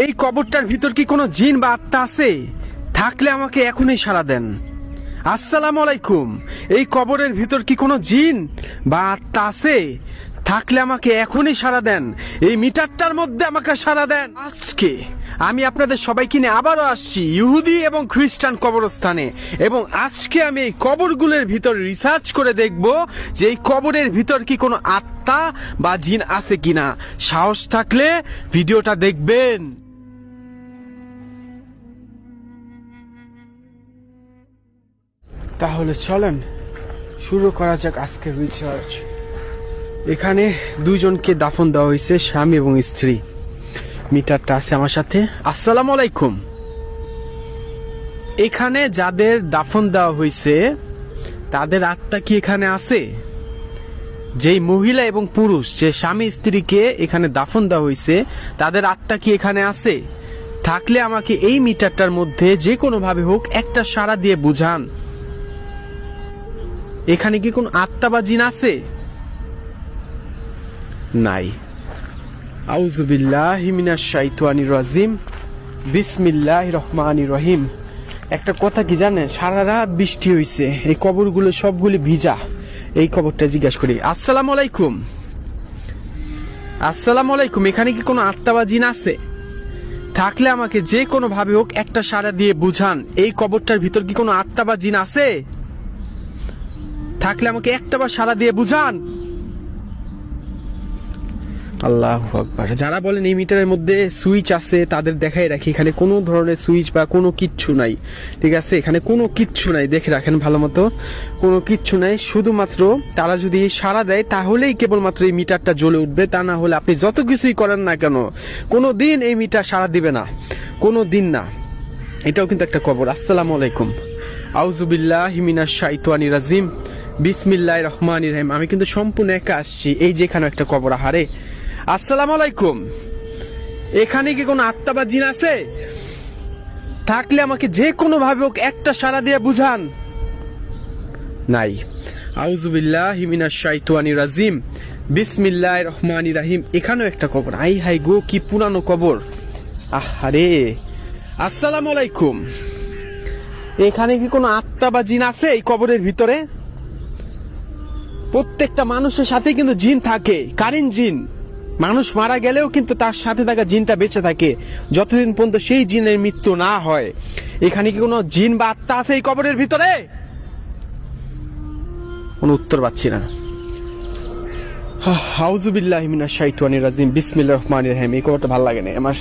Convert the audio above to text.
এই কবরটার ভিতর কি কোনো জিন বা আত্মা আছে? থাকলে আমাকে এখনই সাড়া দেন। আসসালামু আলাইকুম। এই কবরের ভিতর কি কোনো জিন বা আত্মা আছে? থাকলে আমাকে এখনই সাড়া দেন। এই মিটারটার মধ্যে আমাকে সাড়া দেন। আজকে আমি আপনাদের সবাইকে নিয়ে আবারও আসছি ইহুদি এবং খ্রিস্টান কবরস্থানে, এবং আজকে আমি এই কবরগুলোর ভিতর রিসার্চ করে দেখব যে এই কবরের ভিতর কি কোনো আত্মা বা জিন আছে কিনা। সাহস থাকলে ভিডিওটা দেখবেন। তাহলে চলেন শুরু করা যাক আজকের রিসার্চ। এখানে দুইজনকে দাফন দেওয়া হয়েছে, স্বামী এবং স্ত্রী। মিটারটা আছে আমার সাথে। আসসালামু আলাইকুম। এখানে যাদের দাফন দেওয়া হয়েছে তাদের আত্মা কি এখানে আছে? যেই মহিলা এবং পুরুষ, যে স্বামী স্ত্রীকে এখানে দাফন দেওয়া হয়েছে, তাদের আত্মা কি এখানে আছে? থাকলে আমাকে এই মিটারটার মধ্যে যে কোনো ভাবে হোক একটা সাড়া দিয়ে বুঝান। এখানে কি কোন আত্মা বা জিন আছে? নাই। আউযুবিল্লাহি মিনাশ শাইতানির রাজিম। বিসমিল্লাহির রহমানির রহিম। একটা কথা কি জানেন, সারা রাত বৃষ্টি হইছে, এই কবরগুলো সবগুলি ভিজা। এই কবরটা জিজ্ঞাসা করি। আসসালামু আলাইকুম। আসসালামু আলাইকুম। এখানে কি কোনো আত্মা বা জিন আছে? থাকলে আমাকে যে কোনো ভাবে হোক একটা সাড়া দিয়ে বুঝান। এই কবরটার ভিতর কি কোনো আত্মা বা জিন আছে? থাকলে আমাকে একটা বার সাড়া দিয়ে বুঝান। আল্লাহু আকবার। যারা বলেন এই মিটারের মধ্যে সুইচ আছে তাদের দেখাই রাখি, এখানে কোনো ধরনের সুইচ বা কোনো কিচ্ছু নাই। ঠিক আছে, এখানে কোনো কিচ্ছু নাই, দেখে রাখেন ভালো মতো। কোনো কিচ্ছু নাই, শুধুমাত্র তারা যদি সাড়া দেয় তাহলেই কেবলমাত্র এই মিটারটা জ্বলে উঠবে। তা না হলে আপনি যত কিছুই করেন না কেন, কোনো দিন এই মিটার সাড়া দিবে না, কোনো দিন না। এটাও কিন্তু একটা কবর। আসসালামু আলাইকুম। আউযুবিল্লাহি মিনাশ শাইতানির রাজিম। বিসমিল্লাহির রহমানির রহিম। আমি কিন্তু সম্পূর্ণ একা আসছি। এই যে এখানে একটা কবর। আহারে। আসসালামু আলাইকুম। এখানে কি কোনো আত্মা বা জিন আছে? থাকলে আমাকে যে কোনো ভাবে হোক একটা সাড়া দিয়ে বুঝান। নাই। আউযুবিল্লাহি মিনাশ শাইতানির রাজিম। বিসমিল্লাহির রহমানির রহিম। এখানেও একটা কবর। আই হাই গো, কি পুরানো কবর। আহারে। আসসালামু আলাইকুম। এখানে কি কোনো আত্মা বা জিন আছে এই কবরের ভিতরে? প্রত্যেকটা মানুষের সাথে কিন্তু জিন থাকে, কারিন জিন। মানুষ মারা গেলেও কিন্তু তার সাথে থাকা জিনটা বেঁচে থাকে যতদিন পর্যন্ত সেই জিনের মৃত্যু না হয়। এখানে কি কোনো জিন বা আত্মা আছে এই কবরের ভিতরে? কোনো উত্তর পাচ্ছি না। আউযুবিল্লাহি মিনাশ শাইতানির রাজিম। বিসমিল্লাহির রহমানির রহিম। এই কবরটা ভালো লাগে না আমার।